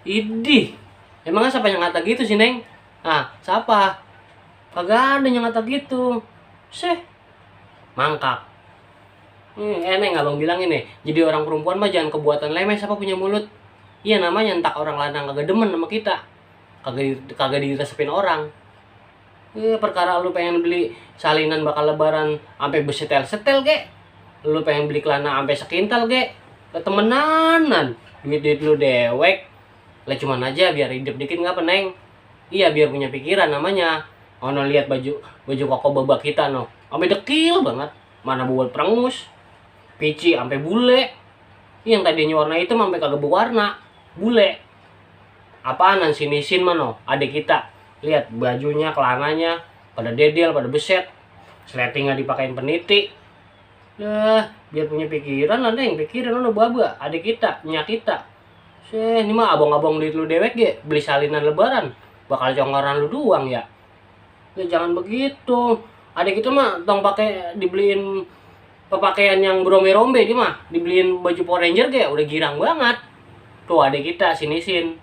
Idih, emangnya siapa yang ngata gitu sih, Neng? Ah, siapa? Kagak ada yang ngata gitu. Seh, mangkak. Neng, abang bilang ini, jadi orang perempuan mah jangan kebuatan lemes apa punya mulut. Iya namanya entak orang lanang kagak demen sama kita. Kagak diresepin orang. Perkara lu pengen beli salinan bakal lebaran sampai besetel-setel ge. Lu pengen beli celana sampai sekintal ge. Ketemenanan. Duit-duit lu dewek. Lah cuman aja biar hidup dikit ngapa, Neng? Iya biar punya pikiran namanya. Ono lihat baju koko babak kita no. Sampai dekil banget. Mana buat perengus. Pici sampai bule. Yang tadinya warna hitam sampai kagak berwarna. Bule. Apaanan sinisin mano adik kita. Lihat bajunya, celananya pada dedel, pada beset. Sletingnya dipakein peniti. Biar punya pikiran lah, Neng. Pikiran ono baba adik kita, nyak kita. Ini mah abang-abang duit lu dewek ge, beli salinan lebaran. Bakal congkoran lu doang ya. Ya jangan begitu. Adik itu mah tong pakai dibeliin pakaian yang berombe-rombe dia mah, dibeliin baju Power Ranger ge udah girang banget. Tuh adik kita sinisin.